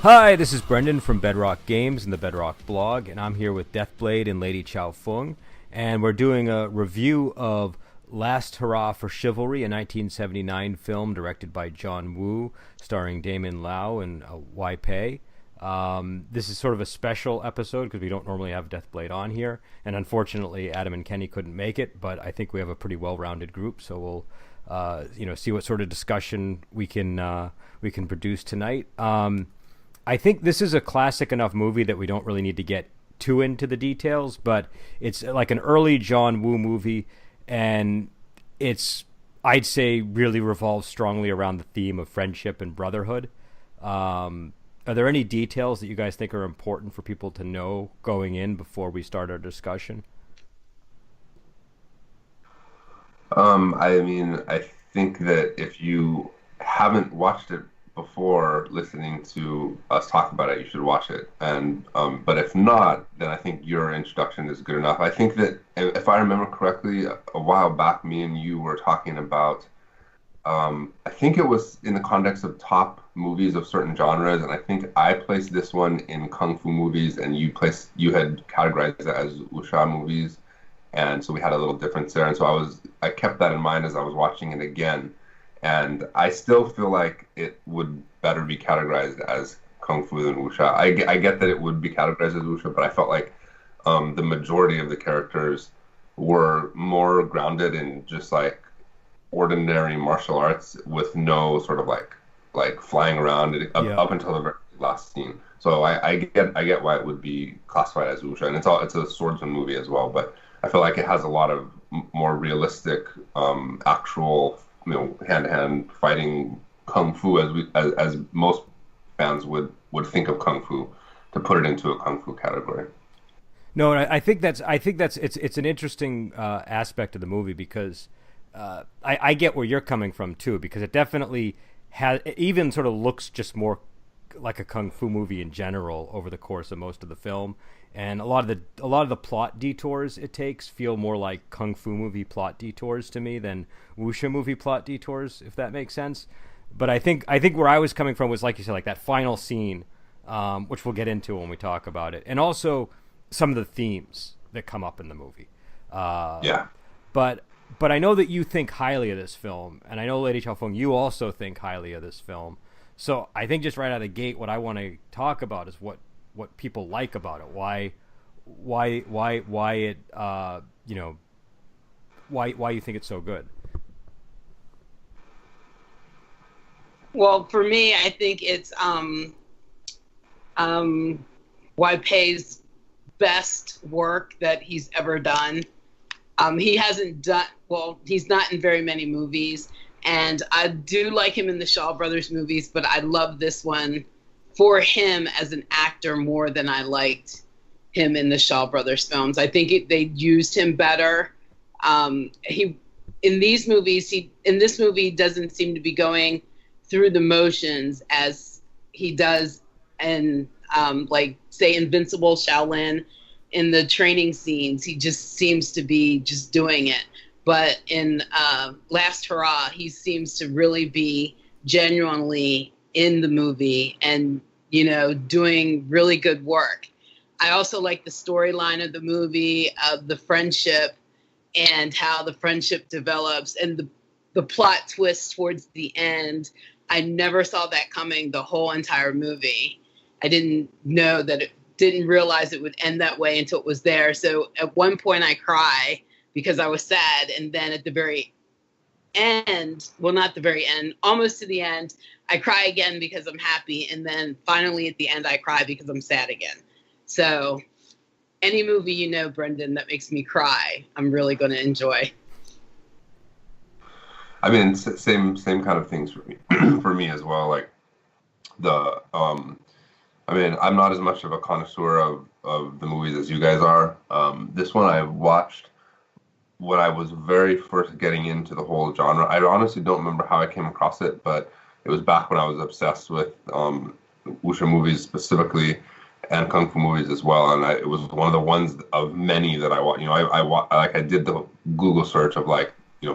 Hi, this is Brendan from Bedrock Games and the Bedrock blog, and I'm here with Deathblade and Lady Chow Fung, and we're doing a review of Last Hurrah for Chivalry, a 1979 film directed by John Woo, starring Damon Lau and Wai Pei. This is sort of a special episode because we don't normally have Deathblade on here, and unfortunately Adam and Kenny couldn't make it, but I think we have a pretty well-rounded group, so we'll see what sort of discussion we can produce tonight. I think this is a classic enough movie that we don't really need to get too into the details, but it's like an early John Woo movie, and I'd say, really revolves strongly around the theme of friendship and brotherhood. Are there any details that you guys think are important for people to know going in before we start our discussion? I think that if you haven't watched it before listening to us talk about it, you should watch it. But if not, then I think your introduction is good enough. I think that if I remember correctly, a while back, me and you were talking about, I think it was in the context of top movies of certain genres, and I think I placed this one in kung fu movies, and you had categorized it as wuxia movies, and so we had a little difference there. And so I kept that in mind as I was watching it again. And I still feel like it would better be categorized as Kung Fu than Wuxia. I get that it would be categorized as Wuxia, but I felt like the majority of the characters were more grounded in just like ordinary martial arts with no sort of like flying around Yeah. up until the very last scene. So I get why it would be classified as Wuxia, and it's a swordsman movie as well. But I feel like it has a lot of more realistic actual hand-to-hand fighting kung fu as most fans would think of kung fu, to put it into a kung fu category. No, and I think that's it's an interesting aspect of the movie because I get where you're coming from too, because it definitely has, it even sort of looks just more like a kung fu movie in general over the course of most of the film, and a lot of the plot detours it takes feel more like kung fu movie plot detours to me than wuxia movie plot detours, if that makes sense. But I think where I was coming from was, like you said, like that final scene, which we'll get into when we talk about it, and also some of the themes that come up in the movie. Uh, Yeah. but but I know that you think highly of this film, and I know, Lady Chalfung, you also think highly of this film. So I think just right out of the gate, what I want to talk about is what people like about it. Why it why you think it's so good. Well, for me, I think it's Pei's best work that he's ever done. He hasn't done well. He's not in very many movies, and I do like him in the Shaw Brothers movies. But I love this one for him as an actor more than I liked him in the Shaw Brothers films. I think they used him better. He in these movies, he in this movie doesn't seem to be going through the motions as he does in like say Invincible Shaolin. In the training scenes, he just seems to be just doing it. But in Last Hurrah, he seems to really be genuinely in the movie and, doing really good work. I also like the storyline of the movie, of the friendship and how the friendship develops and the plot twist towards the end. I never saw that coming the whole entire movie. I didn't realize it would end that way until it was there. So at one point I cry because I was sad. And then at the very end, well, not the very end, almost to the end, I cry again because I'm happy. And then finally at the end, I cry because I'm sad again. So any movie, Brendan, that makes me cry, I'm really going to enjoy. I mean, same kind of things for me for me as well. Like the I'm not as much of a connoisseur of the movies as you guys are. This one I watched when I was very first getting into the whole genre. I honestly don't remember how I came across it, but it was back when I was obsessed with wuxia movies specifically, and kung fu movies as well. And it was one of the ones of many that I watched. I did the Google search of like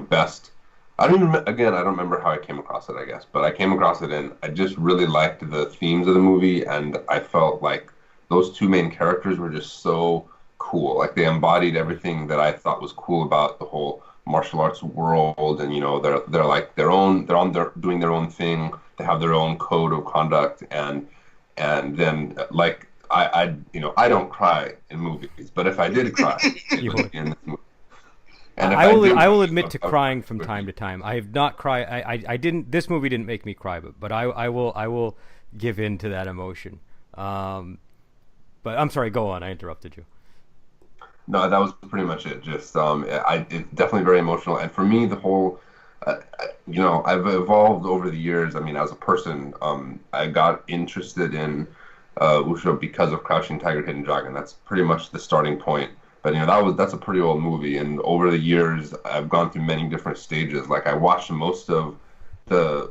best I don't even, again, I don't remember how I came across it, I guess, but I came across it and I just really liked the themes of the movie, and I felt like those two main characters were just so cool. Like they embodied everything that I thought was cool about the whole martial arts world, and they're like their own, they're on their doing their own thing. They have their own code of conduct, and then like I don't cry in movies, but if I did cry, it You would would. be in this movie. And if I I will. did, I will admit to crying from time to time. I have not cried. I didn't. This movie didn't make me cry, but I will. I will give in to that emotion. But I'm sorry. Go on. I interrupted you. No, that was pretty much it. Just it's definitely very emotional, and for me, the whole, I've evolved over the years. I mean, as a person, I got interested in Wushu because of Crouching Tiger, Hidden Dragon. That's pretty much the starting point. But that's a pretty old movie, and over the years, I've gone through many different stages. Like I watched most of the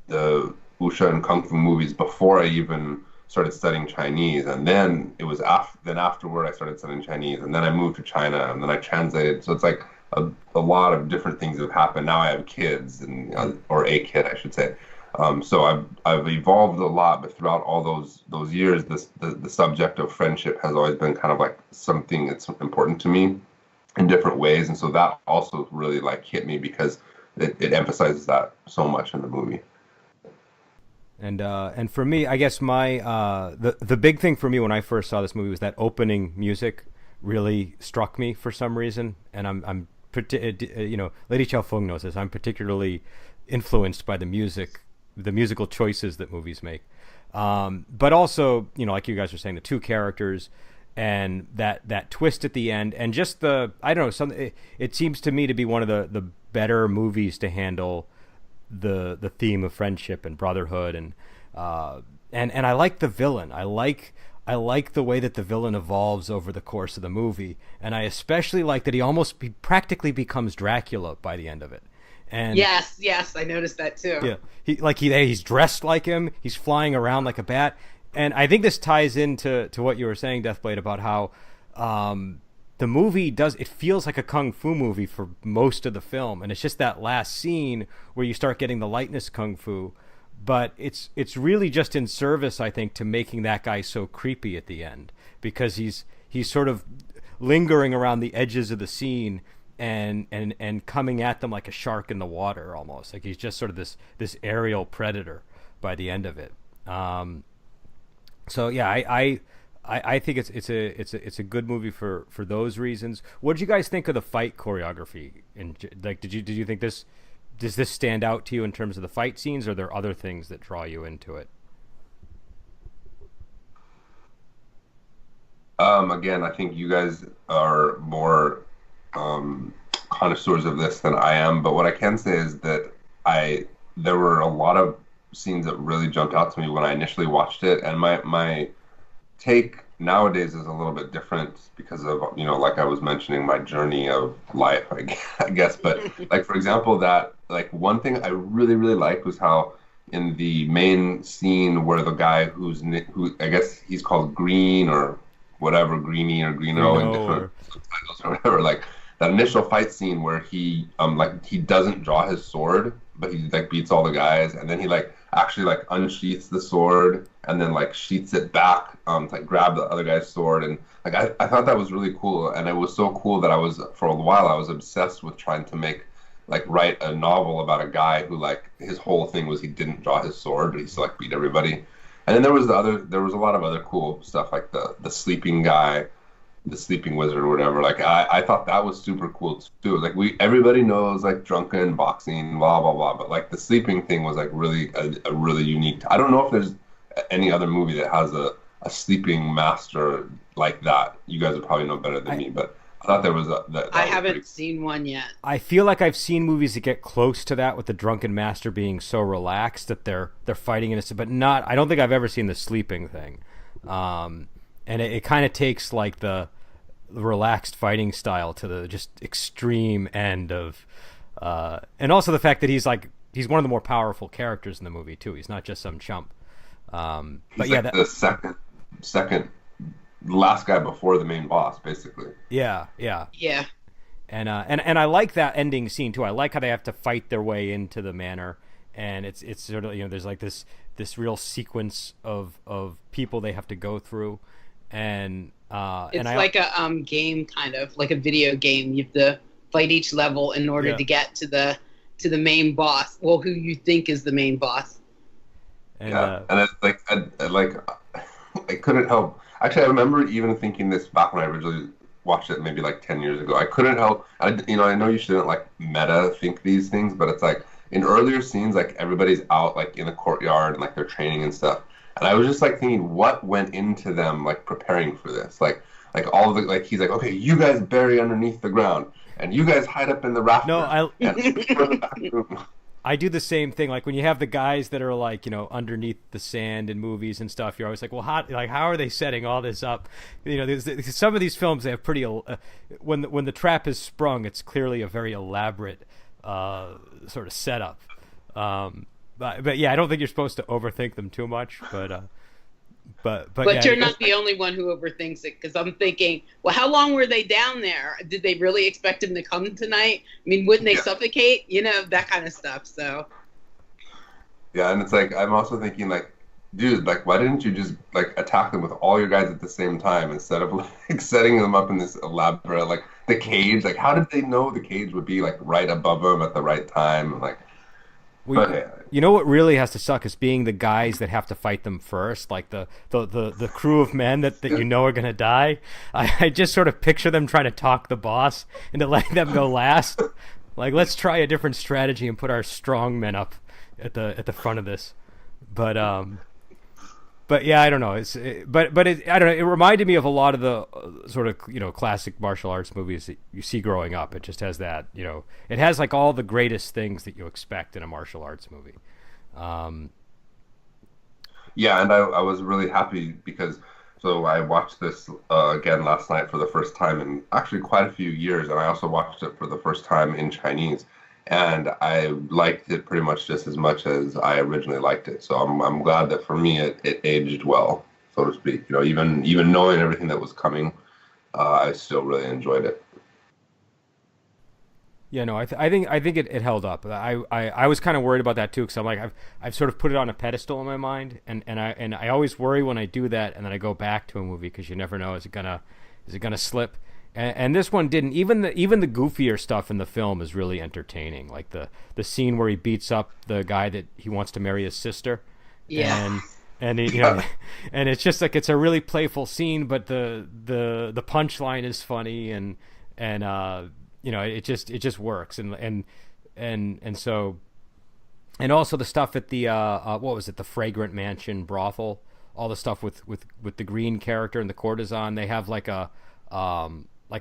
the wuxia and kung fu movies before I even started studying Chinese, and then it was afterward I started studying Chinese, and then I moved to China, and then I translated. So it's like a lot of different things have happened. Now I have kids, and or a kid, I should say. So I've evolved a lot, but throughout all those years, the subject of friendship has always been kind of like something that's important to me in different ways, and so that also really like hit me because it emphasizes that so much in the movie. And for me, I guess my the big thing for me when I first saw this movie was that opening music really struck me for some reason, and Lady Chow Fung knows this. I'm particularly influenced by the musical choices that movies make, but also like you guys are saying, the two characters and that twist at the end, and just I don't know, it seems to me to be one of the better movies to handle the theme of friendship and brotherhood, and I like the villain. I like the way that the villain evolves over the course of the movie, and I especially like that he practically becomes Dracula by the end of it. And yes, I noticed that too. yeah, he's dressed like him. He's flying around like a bat, and I think this ties into what you were saying, Deathblade, about how the movie it feels like a kung fu movie for most of the film, and it's just that last scene where you start getting the lightness kung fu, but it's really just in service, I think, to making that guy so creepy at the end, because he's sort of lingering around the edges of the scene and coming at them like a shark in the water, almost like he's just sort of this aerial predator by the end of it. So yeah, I think it's a good movie for those reasons. What did you guys think of the fight choreography? And like, did you think does this stand out to you in terms of the fight scenes, or are there other things that draw you into it? Again, I think you guys are more connoisseurs of this than I am, but what I can say is that there were a lot of scenes that really jumped out to me when I initially watched it, and my take nowadays is a little bit different because of like I was mentioning, my journey of life, I guess. But like for example, that like one thing I really really liked was how in the main scene where the guy who I guess he's called Green or whatever, Greeny or Greeno in different subtitles or whatever, like that initial fight scene where he he doesn't draw his sword, but he like beats all the guys, and then he like actually like unsheaths the sword and then like sheaths it back to like grab the other guy's sword, and like I thought that was really cool, and it was so cool that for a while I was obsessed with trying to write a novel about a guy who like his whole thing was he didn't draw his sword but he still like beat everybody. And then there was a lot of other cool stuff like the sleeping guy, the sleeping wizard or whatever. Like I thought that was super cool too. Like everybody knows like drunken boxing, blah blah blah, but like the sleeping thing was like really a really unique. I don't know if there's any other movie that has a sleeping master like that. You guys would probably know better than me, but I thought there was I haven't seen one yet. I feel like I've seen movies that get close to that, with the drunken master being so relaxed that they're fighting in it, but not. I don't think I've ever seen the sleeping thing, and it kind of takes like the relaxed fighting style to the just extreme end of, and also the fact that he's one of the more powerful characters in the movie too. He's not just some chump. But he's yeah, like the second last guy before the main boss, basically. Yeah. And I like that ending scene too. I like how they have to fight their way into the manor, and it's sort of, there's like this real sequence of people they have to go through, and it's like a game, kind of like a video game. You have to fight each level in order to get to the main boss. Well, who you think is the main boss. And it's like I couldn't help. Actually, I remember even thinking this back when I originally watched it, maybe like 10 years ago. I couldn't help. I know you shouldn't like meta think these things, but it's like in earlier scenes, like everybody's out like in the courtyard and like they're training and stuff. And I was just like thinking, what went into them like preparing for this? Like all of the, like he's like, okay, you guys bury underneath the ground, and you guys hide up in the rafters. No, and the back room. I do the same thing. Like when you have the guys that are like, underneath the sand in movies and stuff, you're always like, well, how are they setting all this up? Some of these films, they have pretty, when the trap is sprung, it's clearly a very elaborate sort of setup. But yeah, I don't think you're supposed to overthink them too much. But yeah, you're not the only one who overthinks it, because I'm thinking, well, how long were they down there? Did they really expect him to come tonight? I mean, wouldn't they suffocate? That kind of stuff. So yeah, and it's like I'm also thinking like, dude, like why didn't you just like attack them with all your guys at the same time instead of like setting them up in this elaborate like the cage? Like how did they know the cage would be like right above them at the right time? Like, you know what really has to suck is being the guys that have to fight them first, like the crew of men that are gonna die. I just sort of picture them trying to talk the boss into letting them go last. Like, let's try a different strategy and put our strong men up at the front of this. But yeah, I don't know. I don't know. It reminded me of a lot of the sort of classic martial arts movies that you see growing up. It just has that it has like all the greatest things that you expect in a martial arts movie. Yeah, and I was really happy because I watched this again last night for the first time in actually quite a few years, and I also watched it for the first time in Chinese. And I liked it pretty much just as much as I originally liked it. So I'm glad that for me it aged well, so to speak. Even knowing everything that was coming, I still really enjoyed it. Yeah, no, I think it held up. I was kind of worried about that too, because I'm like I've sort of put it on a pedestal in my mind, and I always worry when I do that, and then I go back to a movie because you never know, is it gonna slip. And this one didn't. Even the goofier stuff in the film is really entertaining. Like the scene where he beats up the guy that he wants to marry his sister. Yeah. And and it's just like it's a really playful scene, but the punchline is funny and it just works and so, and also the stuff at the what was it, the Fragrant Mansion brothel, all the stuff with the green character and the courtesan. They have like a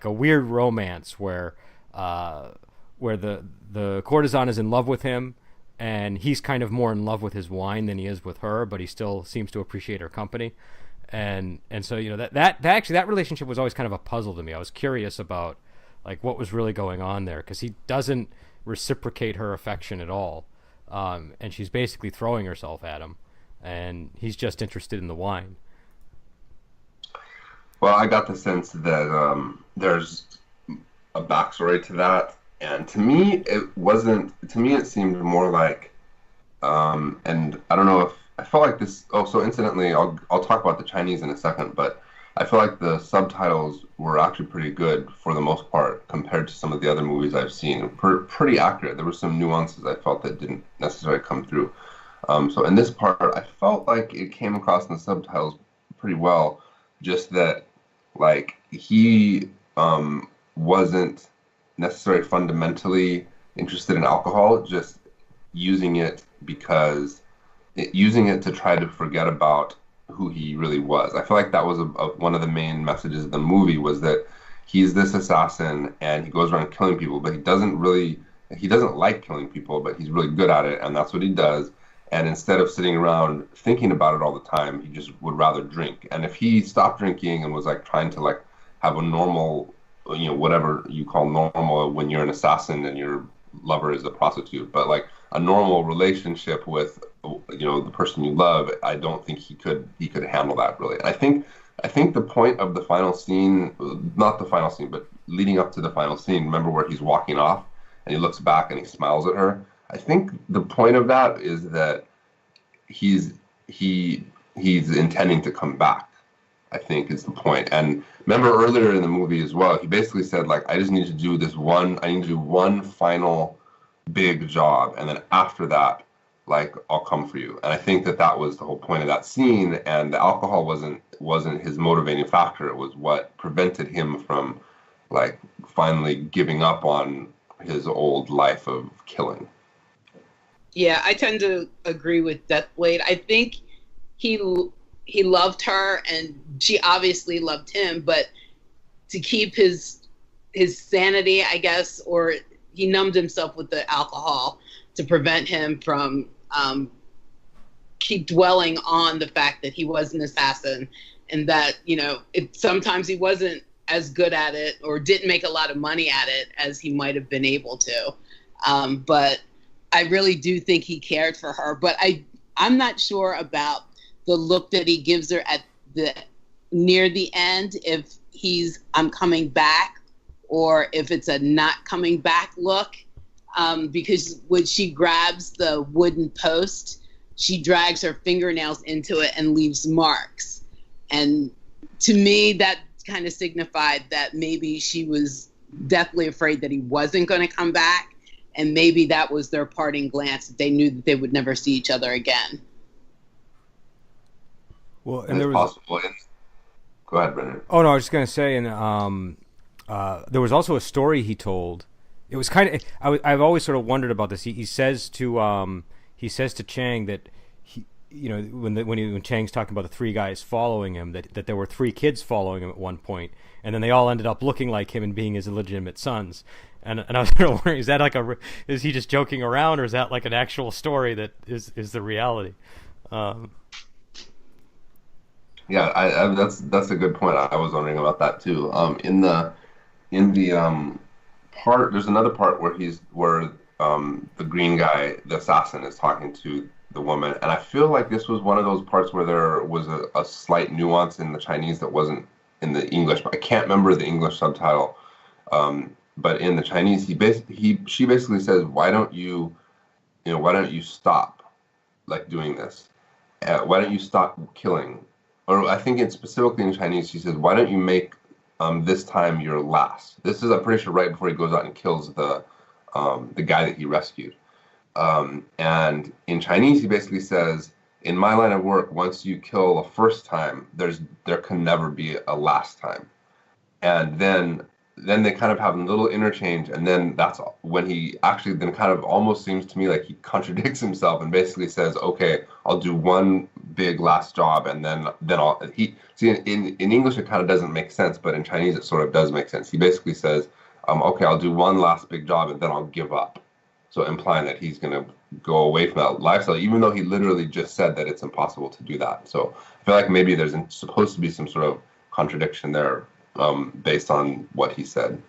weird romance where the courtesan is in love with him, and he's kind of more in love with his wine than he is with her, but he still seems to appreciate her company. And so that relationship was always kind of a puzzle to me. I was curious about like what was really going on there, because he doesn't reciprocate her affection at all, and she's basically throwing herself at him, and he's just interested in the wine. Well, I got the sense that there's a backstory to that, and to me, it wasn't. To me, it seemed more like, and I don't know if I felt like this. Oh, so incidentally, I'll talk about the Chinese in a second, but I feel like the subtitles were actually pretty good for the most part compared to some of the other movies I've seen. Pretty accurate. There were some nuances I felt that didn't necessarily come through. So in this part, I felt like it came across in the subtitles pretty well. Just that, like, he wasn't necessarily fundamentally interested in alcohol, just using it to try to forget about who he really was. I feel like that was one of the main messages of the movie, was that he's this assassin and he goes around killing people, but he doesn't like killing people, but he's really good at it, and that's what he does. And instead of sitting around thinking about it all the time, he just would rather drink. And if he stopped drinking and was like trying to like have a normal, whatever you call normal when you're an assassin and your lover is a prostitute, but like a normal relationship with, the person you love, I don't think he could handle that really. And I think I think the point of the final scene, not the final scene, but leading up to the final scene, remember where he's walking off and he looks back and he smiles at her? I think the point of that is that he's he he's intending to come back, I think is the point. And remember earlier in the movie as well, he basically said like, I just need to do I need to do one final big job, and then after that, like I'll come for you. And I think that that was the whole point of that scene. And the alcohol wasn't his motivating factor. It was what prevented him from like finally giving up on his old life of killing. Yeah, I tend to agree with Deathblade. I think he he loved her, and she obviously loved him, but to keep his sanity, I guess, or he numbed himself with the alcohol to prevent him from keep dwelling on the fact that he was an assassin, and that, you know, sometimes he wasn't as good at it or didn't make a lot of money at it as he might have been able to. But I really do think he cared for her. But I'm not sure about the look that he gives her at the near the end, if he's I'm coming back, or if it's a not coming back look. Because when she grabs the wooden post, she drags her fingernails into it and leaves marks. And to me, that kind of signified that maybe she was deathly afraid that he wasn't going to come back. And maybe that was their parting glance, that they knew that they would never see each other again. Well, and there was possible. Go ahead, Brendan. Oh no, I was just gonna say, and there was also a story he told. It was kind of I've always sort of wondered about this. He says to Chang that he, you know, when Chang's talking about the three guys following him, that there were three kids following him at one point, and then they all ended up looking like him and being his illegitimate sons. And I was sort of wondering, is that like is he just joking around, or is that like an actual story that is the reality? Yeah, that's a good point. I was wondering about that too. In the part, there's another part where the green guy, the assassin, is talking to the woman, and I feel like this was one of those parts where there was a slight nuance in the Chinese that wasn't in the English. I can't remember the English subtitle, but in the Chinese, she basically says, why don't you stop like doing this? Why don't you stop killing? Or I think it's specifically in Chinese, she says, why don't you make this time your last? This is, I'm pretty sure, right before he goes out and kills the guy that he rescued. And in Chinese, he basically says, in my line of work, once you kill a first time, there can never be a last time. And then they kind of have a little interchange, and then that's when he actually then kind of almost seems to me like he contradicts himself and basically says, okay, I'll do one big last job, and then in English it kind of doesn't make sense, but in Chinese it sort of does make sense. He basically says, okay, I'll do one last big job and then I'll give up. So implying that he's going to go away from that lifestyle, even though he literally just said that it's impossible to do that. So I feel like maybe there's supposed to be some sort of contradiction there, based on what he said.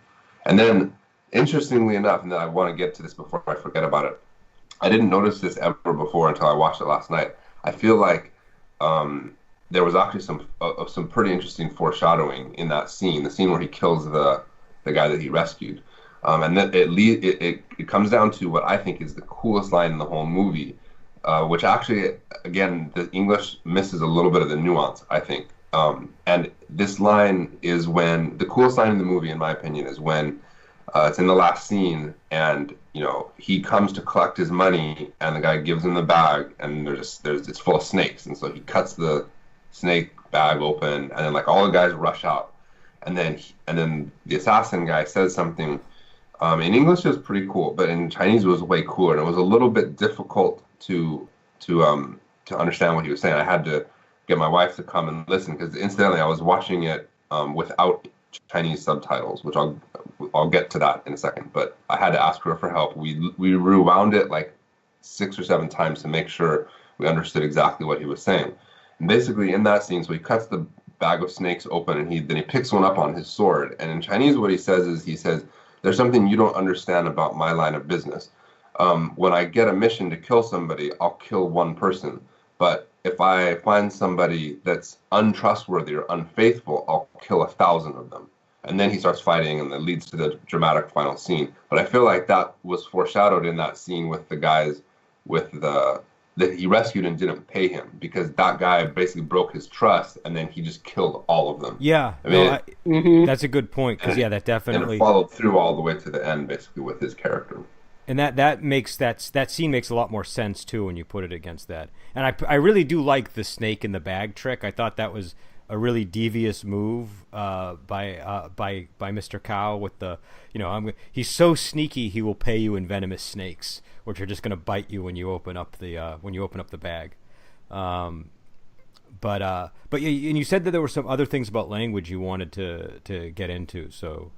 And then, interestingly enough, and then I want to get to this before I forget about it, I didn't notice this ever before until I watched it last night. I feel like there was actually some pretty interesting foreshadowing in that scene, the scene where he kills the guy that he rescued. And then it comes down to what I think is the coolest line in the whole movie, which actually, again, the English misses a little bit of the nuance, I think. And this line is when the coolest line in the movie, in my opinion, is when it's in the last scene, and you know he comes to collect his money, and the guy gives him the bag, and it's full of snakes, and so he cuts the snake bag open, and then like all the guys rush out, and then the assassin guy says something. In English it was pretty cool, but in Chinese it was way cooler, and it was a little bit difficult to understand what he was saying. I had to get my wife to come and listen, because incidentally I was watching it without Chinese subtitles, which I'll get to that in a second. But I had to ask her for help. We rewound it like 6 or 7 times to make sure we understood exactly what he was saying. And basically in that scene, so he cuts the bag of snakes open, and then he picks one up on his sword. And in Chinese what he says, there's something you don't understand about my line of business. When I get a mission to kill somebody, I'll kill one person. But if I find somebody that's untrustworthy or unfaithful, I'll kill 1,000 of them. And then he starts fighting, and that leads to the dramatic final scene. But I feel like that was foreshadowed in that scene with the guys with the that he rescued and didn't pay him, because that guy basically broke his trust, and then he just killed all of them. Yeah, I mean, that's a good point, because that definitely, and it followed through all the way to the end, basically, with his character. and that makes that scene makes a lot more sense too when you put it against that. And I really do like the snake in the bag trick. I thought that was a really devious move by Mr. Cow with the, he's so sneaky he will pay you in venomous snakes, which are just going to bite you when you open up the bag. But and you said that there were some other things about language you wanted to get into, so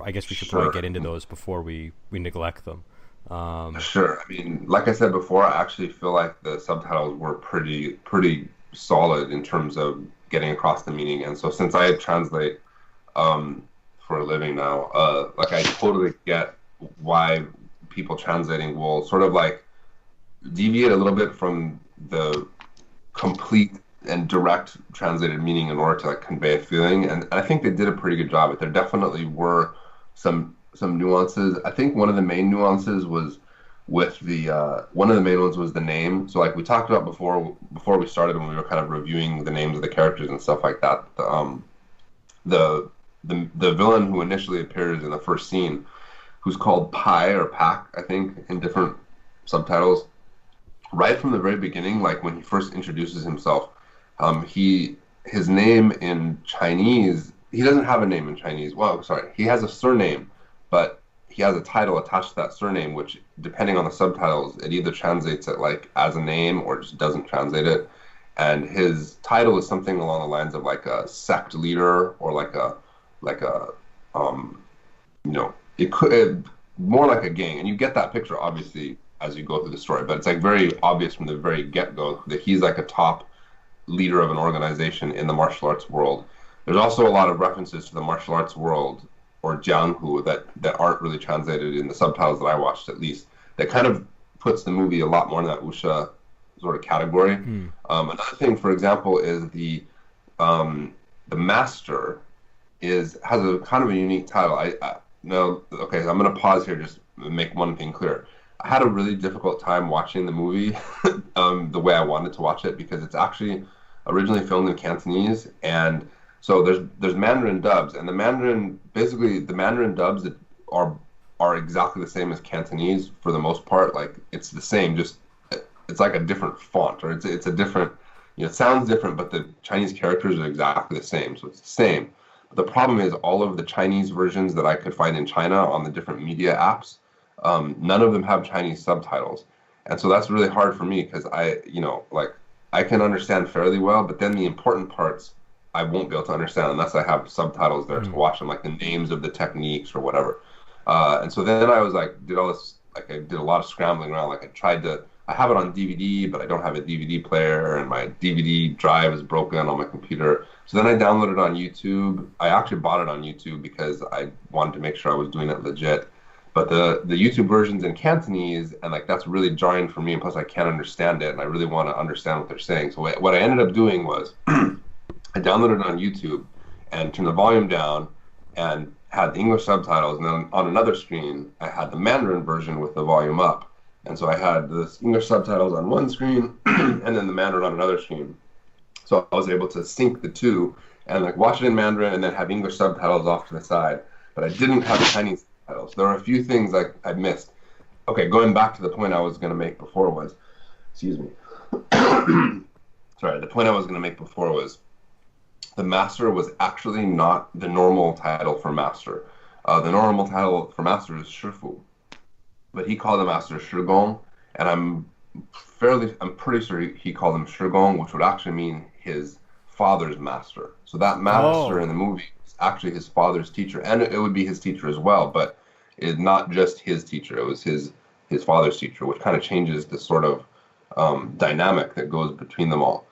I guess we should probably get into those before we neglect them. Sure. I mean, like I said before, I actually feel like the subtitles were pretty solid in terms of getting across the meaning. And so since I translate for a living now, like I totally get why people translating will sort of like deviate a little bit from the complete and direct translated meaning in order to like convey a feeling. And I think they did a pretty good job. But there definitely were some nuances. I think one of the main nuances was with one of the main ones was the name. So like we talked about before we started, when we were kind of reviewing the names of the characters and stuff like that. The villain who initially appears in the first scene, who's called Pai or Pac, I think, in different subtitles. Right from the very beginning, like when he first introduces himself, his name in Chinese, he doesn't have a name in Chinese. Well, sorry, he has a surname, but he has a title attached to that surname, which, depending on the subtitles, it either translates it like as a name or just doesn't translate it. And his title is something along the lines of like a sect leader, or it could more like a gang. And you get that picture obviously as you go through the story, but it's like very obvious from the very get-go that he's like a top leader of an organization in the martial arts world. There's also a lot of references to the martial arts world, or Jianghu, that aren't really translated in the subtitles that I watched, at least. That kind of puts the movie a lot more in that wuxia sort of category. Another thing, for example, is the master has a kind of a unique title. Okay, I'm going to pause here, just make one thing clear. I had a really difficult time watching the movie the way I wanted to watch it, because it's actually originally filmed in Cantonese, and so there's Mandarin dubs, and the Mandarin dubs that are exactly the same as Cantonese for the most part. Like it's the same, just it's like a different font, or it's a different, it sounds different, but the Chinese characters are exactly the same, so it's the same. But the problem is all of the Chinese versions that I could find in China on the different media apps, none of them have Chinese subtitles, and so that's really hard for me, because I can understand fairly well, but then the important parts I won't be able to understand unless I have subtitles there to watch them, like the names of the techniques or whatever. And so then I was like, did all this, like I did a lot of scrambling around. Like I have it on DVD, but I don't have a DVD player, and my DVD drive is broken on my computer. So then I downloaded it on YouTube. I actually bought it on YouTube because I wanted to make sure I was doing it legit. But the YouTube version's in Cantonese, and like that's really jarring for me, and plus I can't understand it, and I really want to understand what they're saying. So what I ended up doing was I downloaded it on YouTube and turned the volume down and had the English subtitles, and then on another screen I had the Mandarin version with the volume up. And so I had the English subtitles on one screen and then the Mandarin on another screen. So I was able to sync the two and like watch it in Mandarin and then have English subtitles off to the side. But I didn't have Chinese subtitles. There were a few things I missed. Okay, going back to the point I was going to make before was, excuse me. Sorry, the point I was going to make before was the master was actually not the normal title for master. The normal title for master is Shifu. But he called the master Shigong, and I'm pretty sure he called him Shigong, which would actually mean his father's master. So that master in the movie is actually his father's teacher, and it would be his teacher as well, but it's not just his teacher, it was his father's teacher, which kind of changes the sort of dynamic that goes between them all.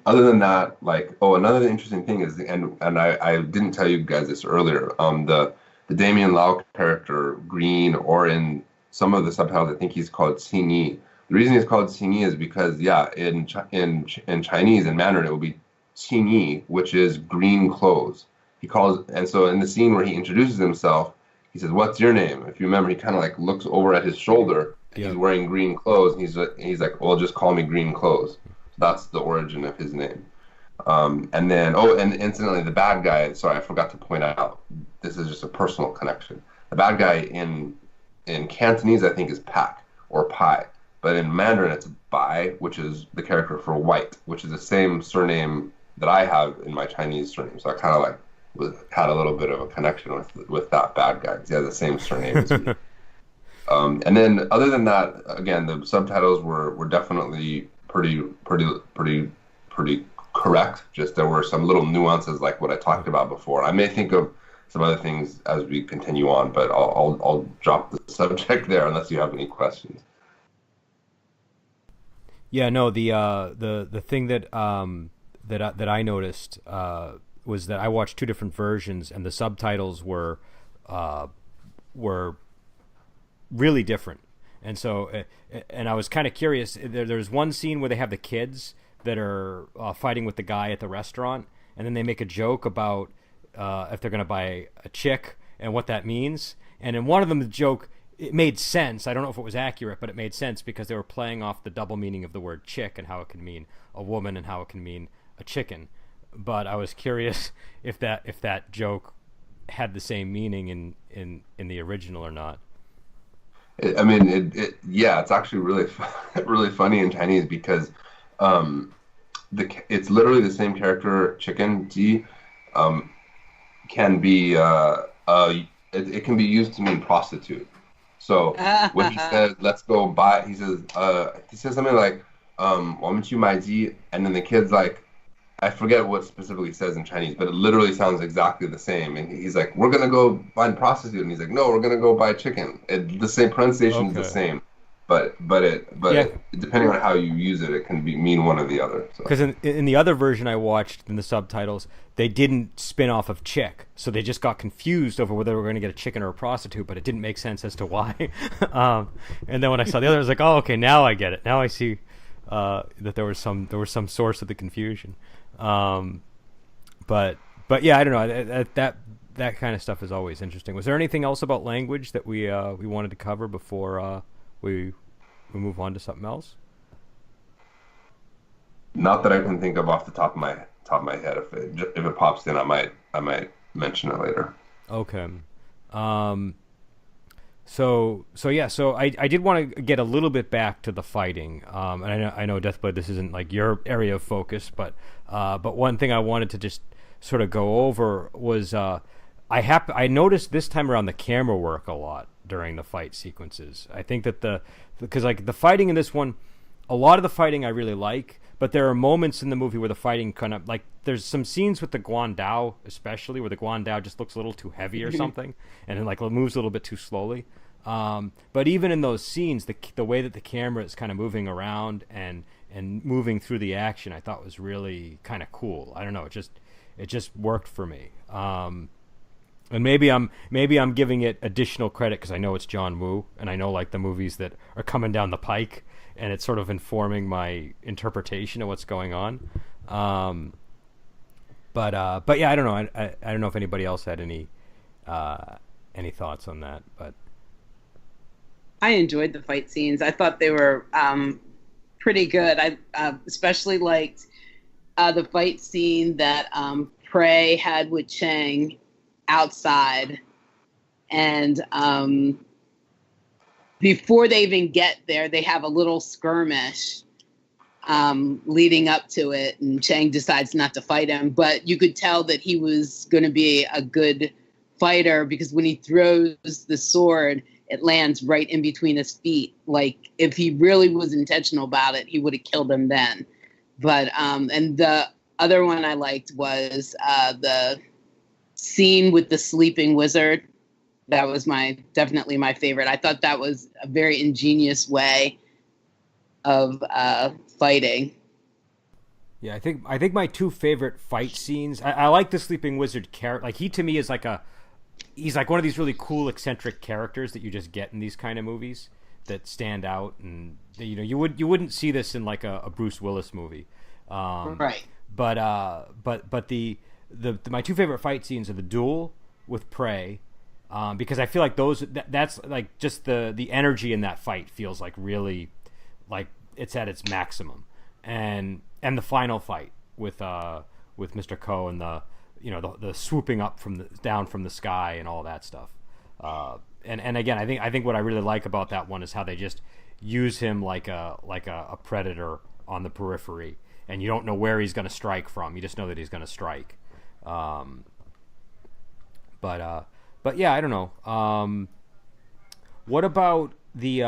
Other than that, another interesting thing is, and I didn't tell you guys this earlier, the Damien Lau character, Green, or in some of the subtitles, I think he's called Xingyi, The reason it's called Qingyi is because, yeah, in Chinese, in Mandarin, it will be Qingyi, which is green clothes. And so in the scene where he introduces himself, he says, "What's your name?" If you remember, he kind of like looks over at his shoulder, and he's wearing green clothes, and he's like, "Well, just call me Green Clothes." So that's the origin of his name. And then, and incidentally, the bad guy, sorry, I forgot to point out, this is just a personal connection. The bad guy in Cantonese, I think, is Pak or Pai. But in Mandarin, it's Bai, which is the character for white, which is the same surname that I have in my Chinese surname. So I kind of like had a little bit of a connection with that bad guy because he has the same surname as me. And then, other than that, again, the subtitles were definitely pretty correct. Just there were some little nuances like what I talked about before. I may think of some other things as we continue on, but I'll drop the subject there unless you have any questions. Yeah, no, the thing that that I noticed was that I watched two different versions, and the subtitles were really different. And so, and I was kind of curious. There's one scene where they have the kids that are fighting with the guy at the restaurant, and then they make a joke about if they're going to buy a chick and what that means. And in one of them, the joke, it made sense. I don't know if it was accurate, but it made sense because they were playing off the double meaning of the word chick and how it can mean a woman and how it can mean a chicken. But I was curious if that joke had the same meaning in the original or not. I mean, yeah, it's actually really really funny in Chinese because it's literally the same character, chicken, ji, can be it can be used to mean prostitute. So when he says, "Let's go buy," he says something like, 我们去买鸡, and then the kid's like, I forget what specifically says in Chinese, but it literally sounds exactly the same. And he's like, "We're gonna go find prostitute," and he's like, "No, we're gonna go buy chicken." The same pronunciation is the same, but depending on how you use it, it can mean one or the other. Because in the other version I watched in the subtitles, they didn't spin off of chick, so they just got confused over whether they were going to get a chicken or a prostitute, but it didn't make sense as to why. And then when I saw the other, I was like, "Oh, okay, now I get it. Now I see that there was some source of the confusion." But yeah, I don't know. That kind of stuff is always interesting. Was there anything else about language that we wanted to cover before we move on to something else? Not that I can think of off the top of my head. If it pops in, I might mention it later. Okay. So I did want to get a little bit back to the fighting. And I know Deathblade, this isn't like your area of focus, but one thing I wanted to just sort of go over was I noticed this time around the camera work a lot during the fight sequences. I think that because like the fighting in this one, a lot of the fighting I really like, but there are moments in the movie where the fighting kind of like there's some scenes with the Guandao especially where the Guandao just looks a little too heavy or something, and it like moves a little bit too slowly. But even in those scenes, the way that the camera is kind of moving around and moving through the action, I thought was really kind of cool. I don't know, it just worked for me. And maybe I'm giving it additional credit because I know it's John Woo, and I know like the movies that are coming down the pike, and it's sort of informing my interpretation of what's going on. But yeah, I don't know. I don't know if anybody else had any thoughts on that, but. I enjoyed the fight scenes. I thought they were pretty good. I especially liked the fight scene that Prey had with Chang outside. And before they even get there, they have a little skirmish leading up to it. And Chang decides not to fight him. But you could tell that he was going to be a good fighter because when he throws the sword, it lands right in between his feet. Like if he really was intentional about it, he would have killed him then. But and the other one I liked was the scene with the sleeping wizard. That was definitely my favorite. I thought that was a very ingenious way of fighting. Yeah, I think my two favorite fight scenes. I like the sleeping wizard character. Like he to me is like he's like one of these really cool eccentric characters that you just get in these kind of movies that stand out, and you wouldn't see this in like a Bruce Willis movie, Right. But the my two favorite fight scenes are the duel with Prey, because I feel like that's like just the energy in that fight feels like really like it's at its maximum, and the final fight with Mr. Ko and the swooping up down from the sky and all that stuff. And again, I think what I really like about that one is how they just use him like a predator on the periphery, and you don't know where he's going to strike from. You just know that he's going to strike. But yeah, I don't know. What about the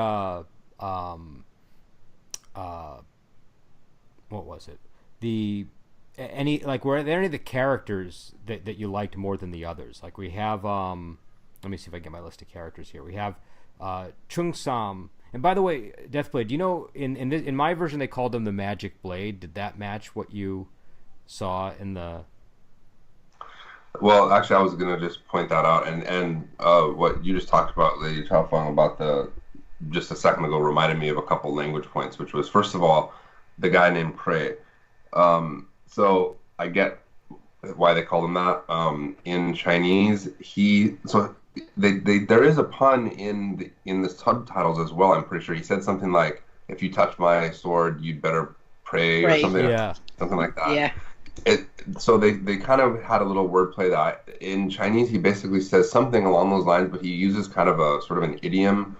what was it? Were there any of the characters that you liked more than the others? Like we have let me see if I can get my list of characters here. We have Chung Sam. And by the way, Deathblade, do you know in my version they called him the Magic Blade? Did that match what you saw in the? Well, actually, I was gonna just point that out, and what you just talked about, Lady Chao Feng, about just a second ago reminded me of a couple language points, which was first of all the guy named Prey. So I get why they call him that. In Chinese, there is a pun in the subtitles as well. I'm pretty sure he said something like, "If you touch my sword, you'd better pray," or something. Yeah. Something like that. Yeah. So they kind of had a little wordplay that in Chinese he basically says something along those lines, but he uses kind of a sort of an idiom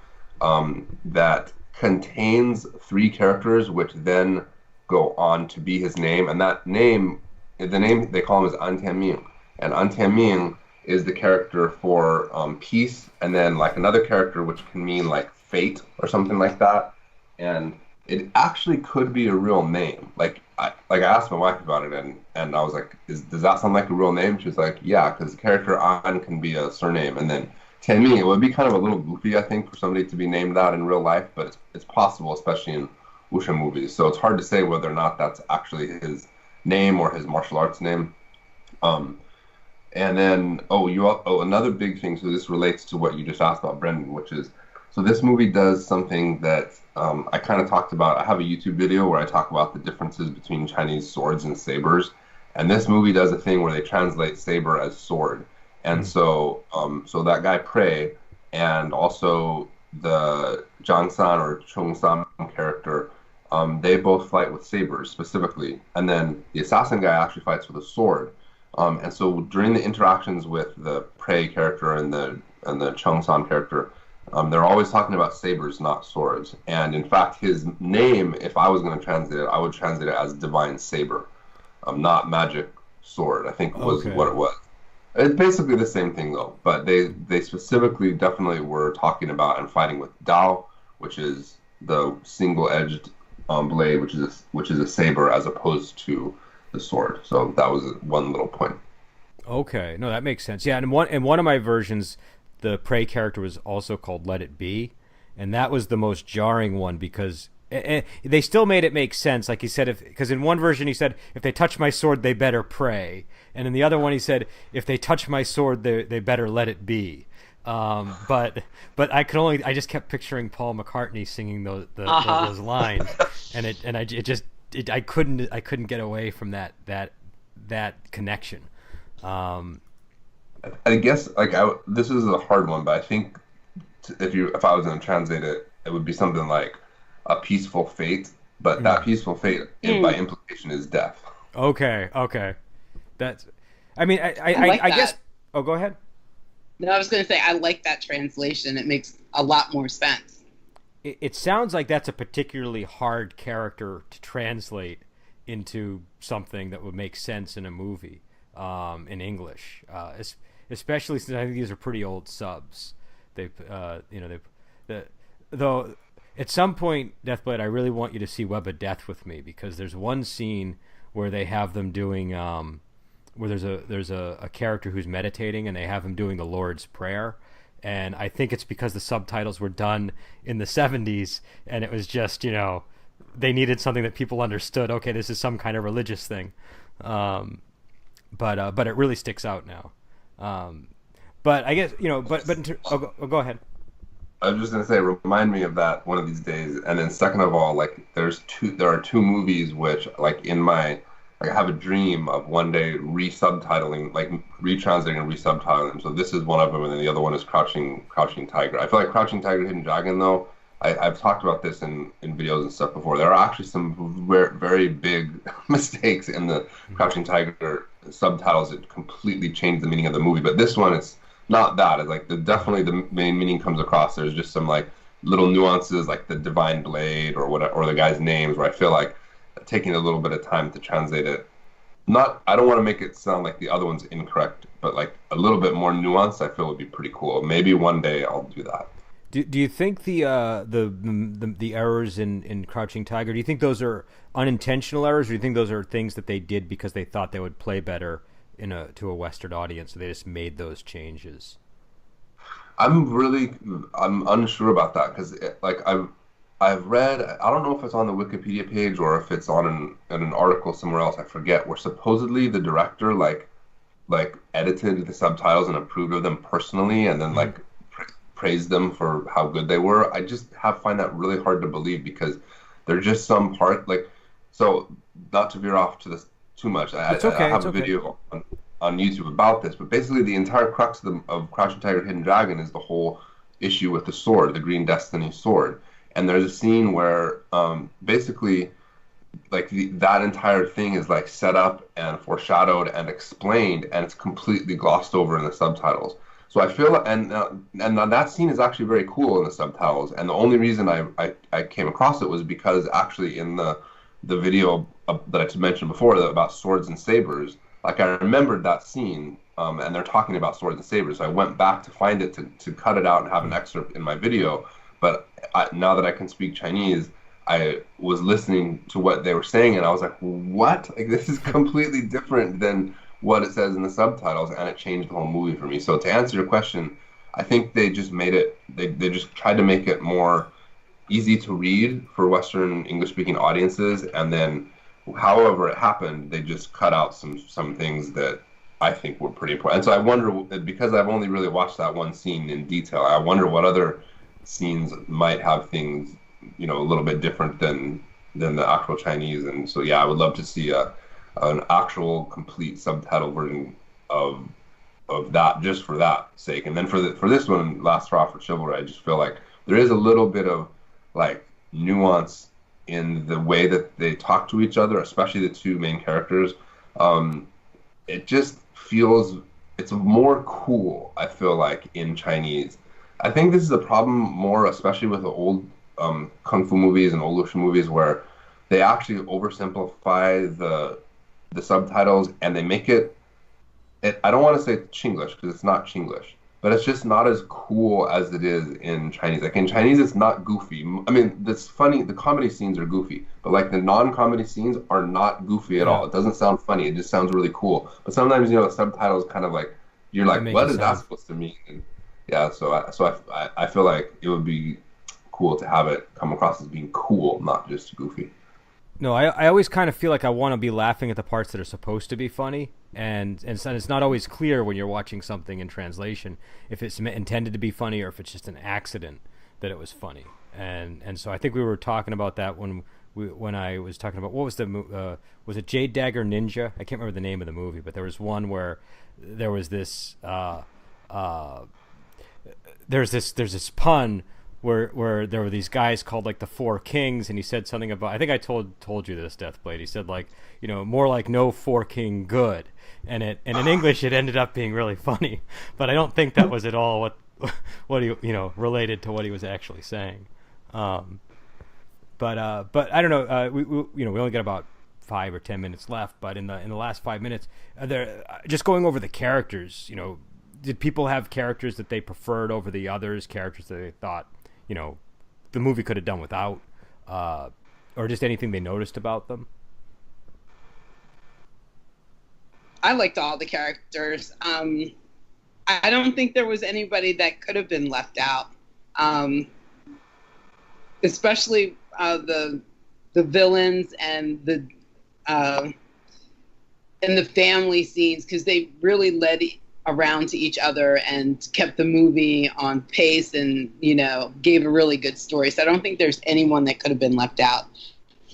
that contains three characters, which then go on to be his name, and that name, the name they call him is An Tianming, and An Tianming is the character for peace, and then like another character which can mean like fate or something like that, and it actually could be a real name. I asked my wife about it, and I was like, does that sound like a real name? She was like, yeah, because the character An can be a surname, and then Tianming, it would be kind of a little goofy, I think, for somebody to be named that in real life, but it's possible, especially in wuxia movies. So it's hard to say whether or not that's actually his name or his martial arts name. And then, another big thing, so this relates to what you just asked about, Brendan, which is, so this movie does something that I kind of talked about. I have a YouTube video where I talk about the differences between Chinese swords and sabers, and this movie does a thing where they translate saber as sword. And so that guy Prey, and also the Zhang San or Chung San character, they both fight with sabers specifically, and then the assassin guy actually fights with a sword. And so during the interactions with the Prey character and the Chung San character, they're always talking about sabers, not swords. And in fact, his name, if I was going to translate it, I would translate it as Divine Saber, not Magic Sword, I think was what it was. It's basically the same thing though, but they specifically definitely were talking about and fighting with Dao, which is the single-edged blade, which is a saber as opposed to the sword. So that was one little point. Okay, no, that makes sense. Yeah, and in one of my versions, the Prey character was also called Let It Be, and that was the most jarring one because they still made it make sense. Like he said, because in one version he said, "If they touch my sword, they better pray," and in the other one he said, "If they touch my sword, they better let it be." But I just kept picturing Paul McCartney singing those lines, and I couldn't get away from that connection. I guess this is a hard one, but I think if I was going to translate it, it would be something like a peaceful fate, but that peaceful fate by implication is death. Okay. That's. I mean, like I guess. Oh, go ahead. No, I was going to say I like that translation. It makes a lot more sense. It sounds like that's a particularly hard character to translate into something that would make sense in a movie in English, especially since I think these are pretty old subs. Though at some point, Deathblade, I really want you to see Web of Death with me, because there's one scene where they have them doing where there's a character who's meditating, and they have him doing the Lord's Prayer. And I think it's because the subtitles were done in the 70s, and it was just, they needed something that people understood. Okay, this is some kind of religious thing. But it really sticks out now. But I guess, go ahead. I was just gonna say, remind me of that one of these days. And then second of all, like there are two movies which like in my like I have a dream of one day re-subtitling, like retranslating and re-subtitling them. So this is one of them, and then the other one is Crouching Tiger. I feel like Crouching Tiger, Hidden Dragon, though. I've talked about this in videos and stuff before. There are actually some very big mistakes in the Crouching Tiger subtitles that completely change the meaning of the movie. But this one, it's not that. It's like definitely the main meaning comes across. There's just some like little nuances, like the Divine Blade or whatever, or the guy's names, where I feel like taking a little bit of time to translate it. Not, I don't want to make it sound like the other one's incorrect, but like a little bit more nuanced, I feel would be pretty cool. Maybe one day I'll do that. Do you think the errors in Crouching Tiger, do you think those are unintentional errors, or do you think those are things that they did because they thought they would play better to a Western audience, so they just made those changes? I'm unsure about that because like I've read, I don't know if it's on the Wikipedia page or if it's on an article somewhere else, I forget, where supposedly the director like edited the subtitles and approved of them personally, and then like praised them for how good they were. I just find that really hard to believe because there's just some part like, so not to veer off to this too much. It's okay. I have a video on YouTube about this, but basically the entire crux of Crouching Tiger, Hidden Dragon is the whole issue with the sword, the Green Destiny sword. And there's a scene where basically like that entire thing is like set up and foreshadowed and explained, and it's completely glossed over in the subtitles. So I feel, and that scene is actually very cool in the subtitles. And the only reason I came across it was because actually in the video that I mentioned before about swords and sabers, like I remembered that scene, and they're talking about swords and sabers. So I went back to find it to cut it out and have an excerpt in my video. But now that I can speak Chinese, I was listening to what they were saying, and I was like, what? Like, this is completely different than what it says in the subtitles, and it changed the whole movie for me. So to answer your question, I think they just made it, they just tried to make it more easy to read for Western English-speaking audiences, and then however it happened, they just cut out some things that I think were pretty important. And so I wonder, because I've only really watched that one scene in detail, I wonder what other scenes might have things, you know, a little bit different than the actual Chinese. And so yeah, I would love to see an actual complete subtitle version of that, just for that sake. And then for this one, Last Hurrah for Chivalry, I just feel like there is a little bit of like nuance in the way that they talk to each other, especially the two main characters. It just feels, it's more cool, I feel like, in Chinese. I think this is a problem more, especially with the old kung fu movies and old wuxia movies, where they actually oversimplify the subtitles, and they make it I don't want to say Chinglish because it's not Chinglish, but it's just not as cool as it is in Chinese. Like in Chinese, it's not goofy. I mean, it's funny. The comedy scenes are goofy, but like the non-comedy scenes are not goofy at all. It doesn't sound funny. It just sounds really cool. But sometimes, you know, subtitles kind of like, you're like, what is that supposed to mean? And yeah, so I feel like it would be cool to have it come across as being cool, not just goofy. No, I always kind of feel like I want to be laughing at the parts that are supposed to be funny, and it's not always clear when you're watching something in translation if it's intended to be funny or if it's just an accident that it was funny. And so I think we were talking about that when I was talking about, what was was it Jade Dagger Ninja? I can't remember the name of the movie, but there was one where there was this there's this pun where there were these guys called like the Four Kings, and he said something about, I think I told you this, Deathblade. He said, like, you know, more like no four king good, and in English it ended up being really funny, but I don't think that was at all what he, you know, related to what he was actually saying. But I don't know. We only got about 5 or 10 minutes left, but in the last 5 minutes, just going over the characters. You know, did people have characters that they preferred over the others? Characters that they thought, you know, the movie could have done without, or just anything they noticed about them? I liked all the characters. I don't think there was anybody that could have been left out, especially the villains and the family scenes, because they really around to each other and kept the movie on pace and, gave a really good story. So I don't think there's anyone that could have been left out.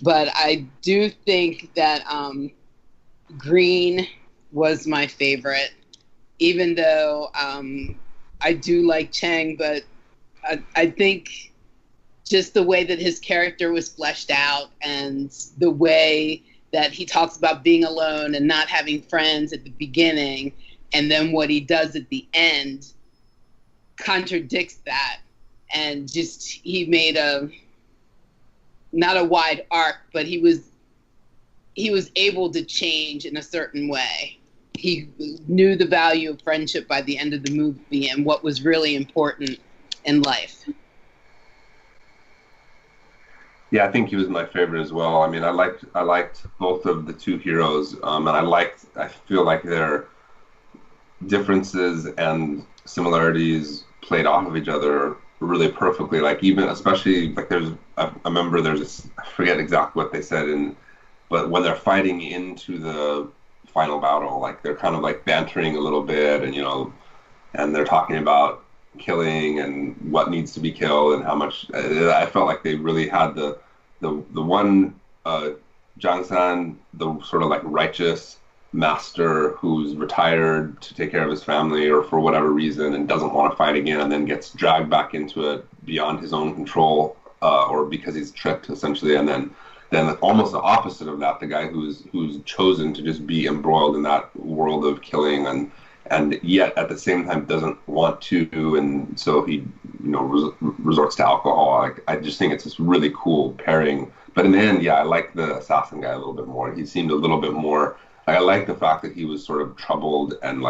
But I do think that Green was my favorite, even though I do like Chang, but I think just the way that his character was fleshed out and the way that he talks about being alone and not having friends at the beginning, and then what he does at the end contradicts that. And just, he made not a wide arc, but he was able to change in a certain way. He knew the value of friendship by the end of the movie and what was really important in life. Yeah, I think he was my favorite as well. I mean, I liked both of the two heroes, and I feel like their differences and similarities played off of each other really perfectly. Like, even especially like I remember I forget exactly what they said but when they're fighting into the final battle, like they're kind of like bantering a little bit, and and they're talking about killing and what needs to be killed and how much. I felt like they really had the one Jang-san, the sort of like righteous master who's retired to take care of his family or for whatever reason and doesn't want to fight again, and then gets dragged back into it beyond his own control, or because he's tricked essentially, and then almost the opposite of that, the guy who's chosen to just be embroiled in that world of killing and yet at the same time doesn't want to, and so he resorts to alcohol. Like, I just think it's this really cool pairing. But in the end, yeah, I like the assassin guy a little bit more. He seemed a little bit more. I like the fact that he was sort of troubled and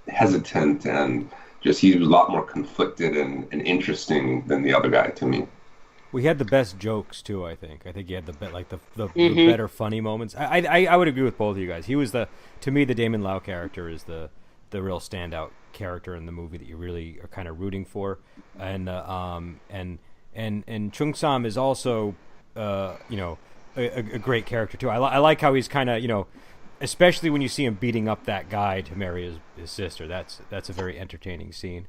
hesitant, and just he was a lot more conflicted and interesting than the other guy to me. We had the best jokes too. I think he had the better funny moments. I would agree with both of you guys. He was to me, the Damon Lau character is the real standout character in the movie that you really are kind of rooting for, and Chung Sam is also a great character too. I like how he's kind of especially when you see him beating up that guy to marry his sister. That's a very entertaining scene.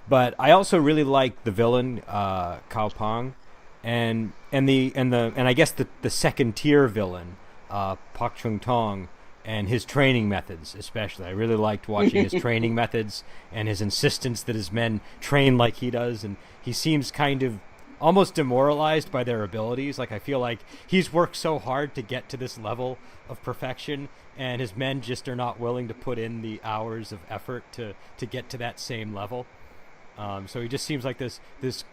But I also really like the villain, Cao Pang, and I guess the second tier villain, Pak Chung Tong, and his training methods especially. I really liked watching his training methods and his insistence that his men train like he does, and he seems kind of almost demoralized by their abilities. Like, I feel like he's worked so hard to get to this level of perfection, and his men just are not willing to put in the hours of effort to get to that same level. So he just seems like this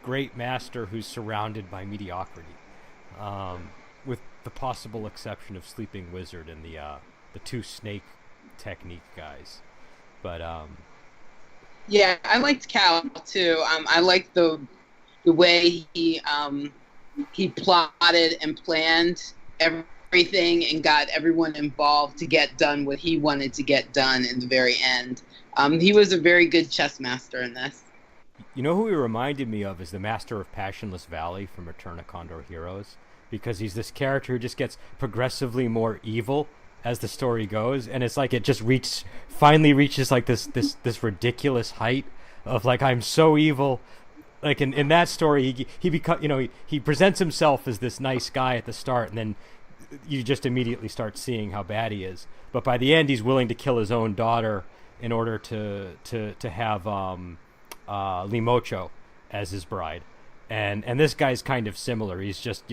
great master who's surrounded by mediocrity, with the possible exception of Sleeping Wizard and the two snake technique guys. But yeah, I liked Cal too. I liked the way he plotted and planned everything and got everyone involved to get done what he wanted to get done in the very end. He was a very good chess master in this. You know who he reminded me of is the Master of Passionless Valley from Return of Condor Heroes, because he's this character who just gets progressively more evil as the story goes, and it's like it just finally reaches like this ridiculous height of like, I'm so evil. Like in that story, he presents himself as this nice guy at the start, and then you just immediately start seeing how bad he is. But by the end, he's willing to kill his own daughter in order to have Li Mocho as his bride, and this guy's kind of similar. He's just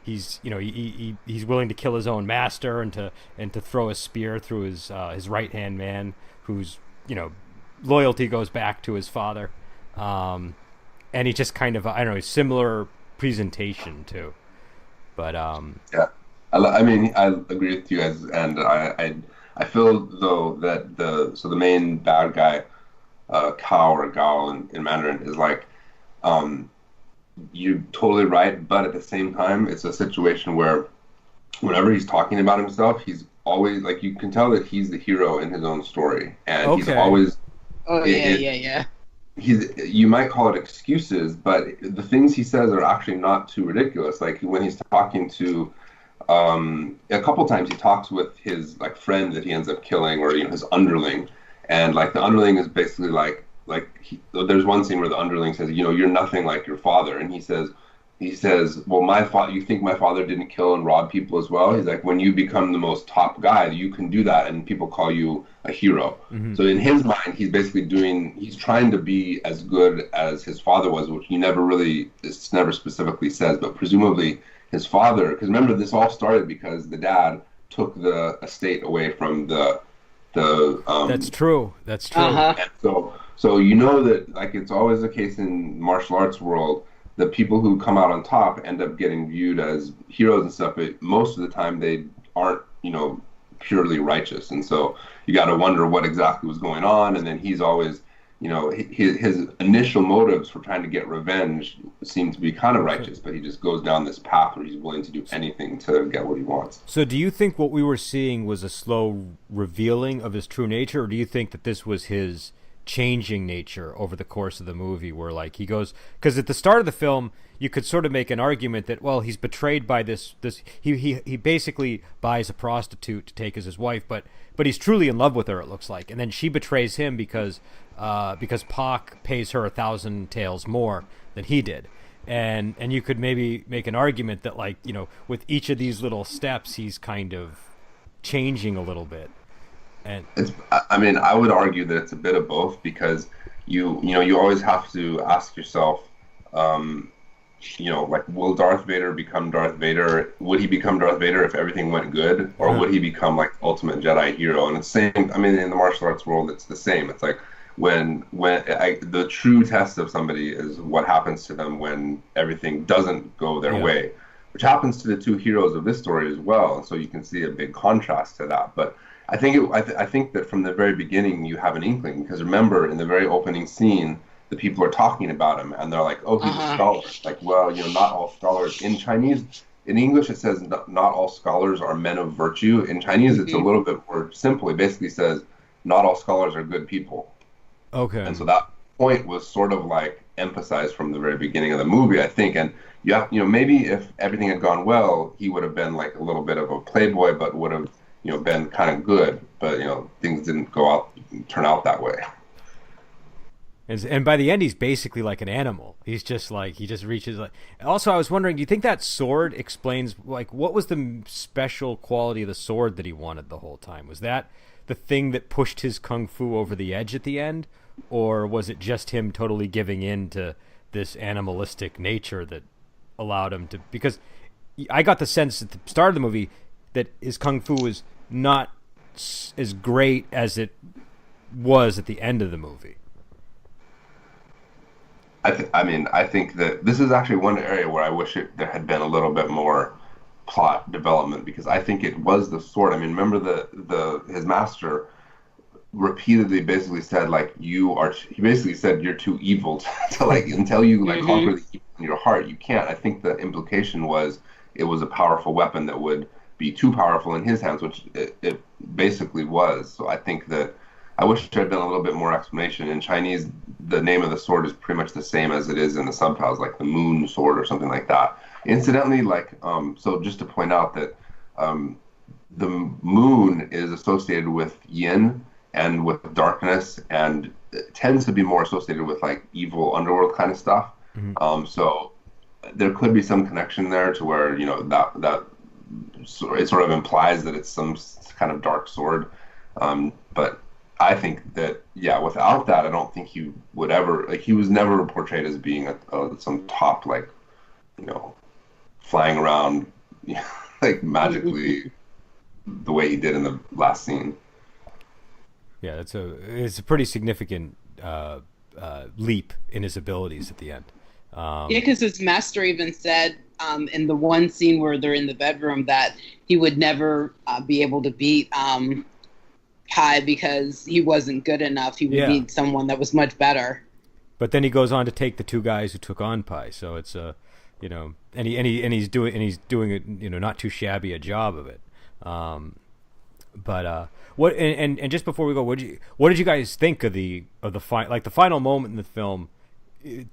he's willing to kill his own master and to throw a spear through his right hand man, whose loyalty goes back to his father, and he just kind of similar presentation too. But yeah, I mean, I agree with you guys, and I feel though that the main bad guy, Kao or Gao in Mandarin, is like, you're totally right, but at the same time, it's a situation where whenever he's talking about himself, he's always like, you can tell that he's the hero in his own story, and he's always. Oh yeah. You might call it excuses, but the things he says are actually not too ridiculous. Like when he's talking to a couple times he talks with his like friend that he ends up killing, or his underling, and like the underling is basically there's one scene where the underling says, you're nothing like your father, and he says, well, my father, you think my father didn't kill and rob people as well? He's like, when you become the most top guy, you can do that, and people call you a hero. Mm-hmm. So in his mind, he's basically he's trying to be as good as his father was, which it's never specifically says, but presumably his father, because remember, this all started because the dad took the estate away from the That's true. Uh-huh. and so that, like, it's always the case in martial arts world, the people who come out on top end up getting viewed as heroes and stuff, but most of the time they aren't, purely righteous. And so you got to wonder what exactly was going on. And then he's always, his initial motives for trying to get revenge seem to be kind of righteous, but he just goes down this path where he's willing to do anything to get what he wants. So do you think what we were seeing was a slow revealing of his true nature, or do you think that this was his changing nature over the course of the movie, where like he goes, because at the start of the film you could sort of make an argument that, well, he's betrayed by this he basically buys a prostitute to take as his wife, but he's truly in love with her, it looks like, and then she betrays him because Pac pays her 1,000 taels more than he did, and you could maybe make an argument that, like, with each of these little steps he's kind of changing a little bit. And I would argue that it's a bit of both, because you always have to ask yourself, like, will Darth Vader become Darth Vader? Would he become Darth Vader if everything went good, or would he become like ultimate Jedi hero? And it's same. In the martial arts world, it's the same. It's like when the true test of somebody is what happens to them when everything doesn't go their way, which happens to the two heroes of this story as well. And so you can see a big contrast to that, but. I think that from the very beginning you have an inkling, because remember, in the very opening scene, the people are talking about him and they're like, "Oh, he's a scholar." Like, well, not all scholars. In English it says not all scholars are men of virtue. In Chinese, it's a little bit more simple. It basically says not all scholars are good people. Okay. And so that point was sort of like emphasized from the very beginning of the movie, I think. And maybe if everything had gone well, he would have been like a little bit of a playboy, but would have been kind of good, but things didn't turn out that way. And by the end, he's basically like an animal. He's just like, he just reaches like. Also, I was wondering, do you think that sword explains, like, what was the special quality of the sword that he wanted the whole time? Was that the thing that pushed his kung fu over the edge at the end, or was it just him totally giving in to this animalistic nature that allowed him to? Because I got the sense at the start of the movie that his kung fu was not as great as it was at the end of the movie. I think that this is actually one area where I wish there had been a little bit more plot development, because I think it was the sword. Remember his master repeatedly basically said, like, he basically said you're too evil to like, until you like conquer the evil in your heart, you can't. I think the implication was it was a powerful weapon that would be too powerful in his hands, which it basically was. So I think that I wish there had been a little bit more explanation. In Chinese, the name of the sword is pretty much the same as it is in the subtitles, like the moon sword or something like that. Incidentally, like, so just to point out that the moon is associated with yin and with darkness, and it tends to be more associated with like evil underworld kind of stuff. So there could be some connection there to where that it sort of implies that it's some kind of dark sword, but I think that without that, I don't think he would ever, like, he was never portrayed as being some top, like, flying around like magically the way he did in the last scene. Yeah, it's a pretty significant leap in his abilities at the end. Because his master even said in the one scene where they're in the bedroom that he would never be able to beat Kai because he wasn't good enough. He would beat someone that was much better. But then he goes on to take the two guys who took on Pai. So it's and he's doing it, not too shabby a job of it. But what and just before we go, what did you guys think of the final moment in the film?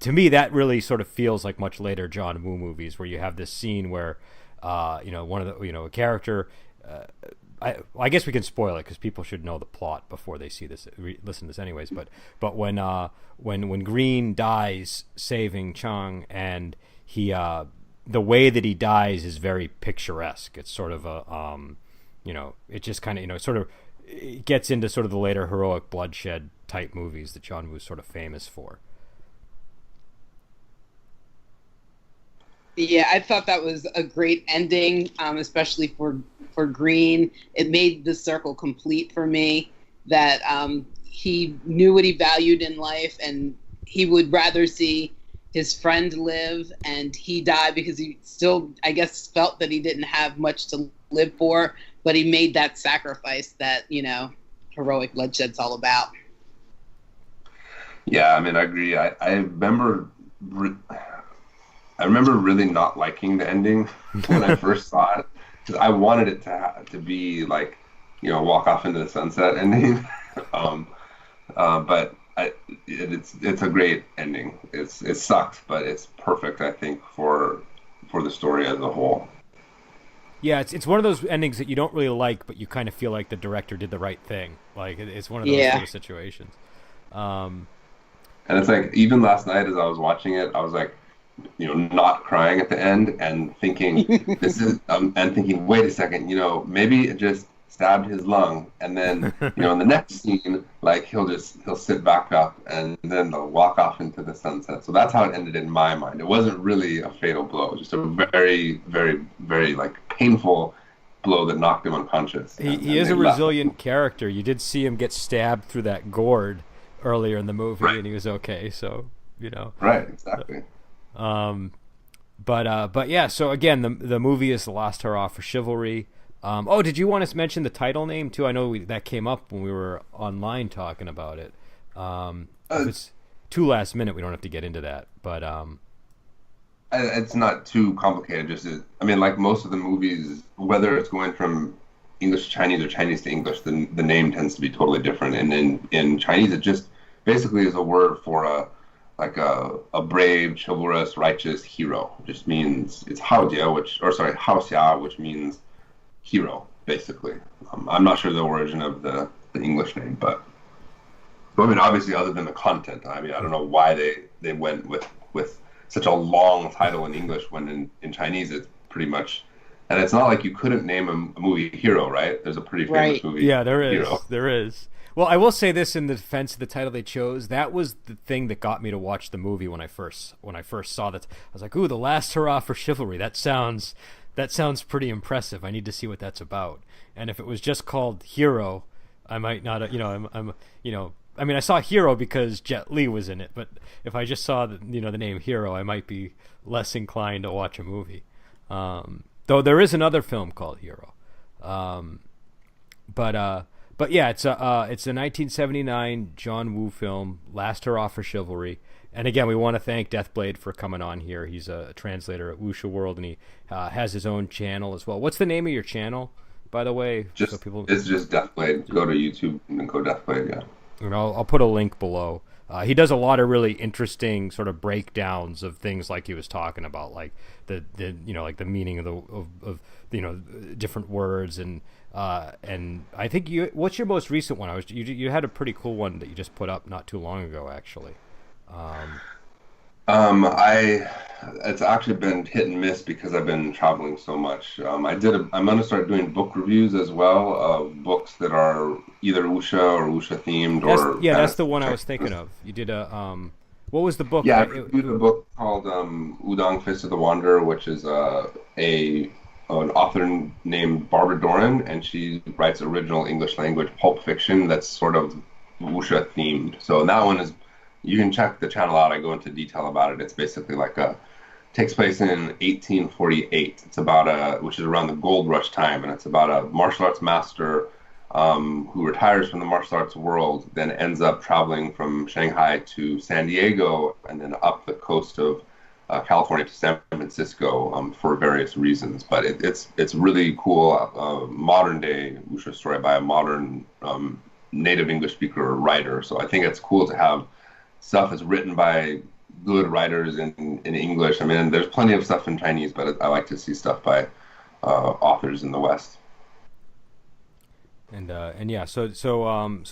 To me, that really sort of feels like much later John Woo movies, where you have this scene where one of the a character. I guess we can spoil it because people should know the plot before they see this, listen to this, anyways. But when Green dies saving Chang, and he the way that he dies is very picturesque. It's sort of a it just kind of sort of it gets into sort of the later heroic bloodshed type movies that John Woo's sort of famous for. Yeah, I thought that was a great ending, especially for Green. It made the circle complete for me, that he knew what he valued in life, and he would rather see his friend live, and he died because he still, I guess, felt that he didn't have much to live for, but he made that sacrifice that, heroic bloodshed's all about. Yeah, I mean, I agree. I remember really not liking the ending when I first saw it, because I wanted it to be like, walk off into the sunset ending. But it's a great ending. It sucked, but it's perfect, I think, for the story as a whole. Yeah, it's one of those endings that you don't really like, but you kind of feel like the director did the right thing. Like it's one of those sort of situations. And it's like, even last night as I was watching it, I was like, not crying at the end and thinking wait a second, maybe it just stabbed his lung, and then in the next scene, like he'll sit back up and then they'll walk off into the sunset. So that's how it ended in my mind. It wasn't really a fatal blow, it was just a very, very, very like painful blow that knocked him unconscious. He is a resilient character. You did see him get stabbed through that gourd earlier in the movie, right, and he was okay. So right, exactly. But yeah, so again, the movie is The Last Hurrah for Chivalry. Did you want to mention the title name too? I know that came up when we were online talking about it. If it's too last minute, we don't have to get into that. But it's not too complicated. Like most of the movies, whether it's going from English to Chinese or Chinese to English, the name tends to be totally different. And in Chinese, it just basically is a word for a brave, chivalrous, righteous hero. It just means it's Haojia, Haoxia, which means hero, basically. I'm not sure the origin of the English name, but obviously, other than the content, I don't know why they went with such a long title in English when in Chinese it's pretty much, and it's not like you couldn't name a movie Hero, right? There's a pretty famous movie. Yeah, there is. Hero. There is. Well, I will say this in the defense of the title they chose. That was the thing that got me to watch the movie when I first saw that. I was like, "Ooh, The Last Hurrah for Chivalry. That sounds pretty impressive. I need to see what that's about." And if it was just called Hero, I might not. I saw Hero because Jet Li was in it. But if I just saw the name Hero, I might be less inclined to watch a movie. Though there is another film called Hero. But yeah, it's a 1979 John Woo film, Last Hurrah for Chivalry. And again, we want to thank Deathblade for coming on here. He's a translator at Wuxia World, and he has his own channel as well. What's the name of your channel, by the way? It's just Deathblade. Go to YouTube and go Deathblade, yeah. And I'll put a link below. He does a lot of really interesting sort of breakdowns of things like he was talking about, like the meaning of different words, and I think what's your most recent one? You had a pretty cool one that you just put up not too long ago, actually. It's actually been hit and miss because I've been traveling so much. I'm going to start doing book reviews as well of books that are either wuxia or wuxia themed. That's the one I was thinking of. You did what was the book? Yeah, I reviewed a book called Udang Fist of the Wanderer, which is an author named Barbara Doran, and she writes original English language pulp fiction that's sort of wuxia themed. So that one is, you can check the channel out. I go into detail about it. It's basically takes place in 1848. It's about which is around the gold rush time, and it's about a martial arts master who retires from the martial arts world, then ends up traveling from Shanghai to San Diego, and then up the coast of California to San Francisco for various reasons. But it's really cool, modern day wuxia story by a modern native English speaker writer. So I think it's cool to have stuff that's written by good writers in English. There's plenty of stuff in Chinese, but I like to see stuff by authors in the West. And yeah, so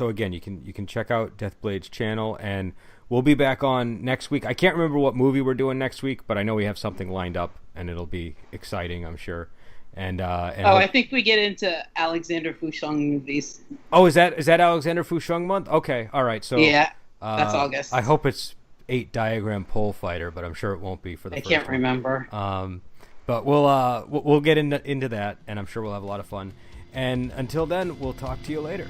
again, you can check out Deathblade's channel, and we'll be back on next week. I can't remember what movie we're doing next week, but I know we have something lined up, and it'll be exciting, I'm sure. And I think we get into Alexander Fouchung movies. Oh, is that Alexander Fouchung month? Okay, all right. So yeah, that's August. I hope it's 8 Diagram Pole Fighter, but I'm sure it won't be for the first one. I can't remember. But we'll get into that, and I'm sure we'll have a lot of fun. And until then, we'll talk to you later.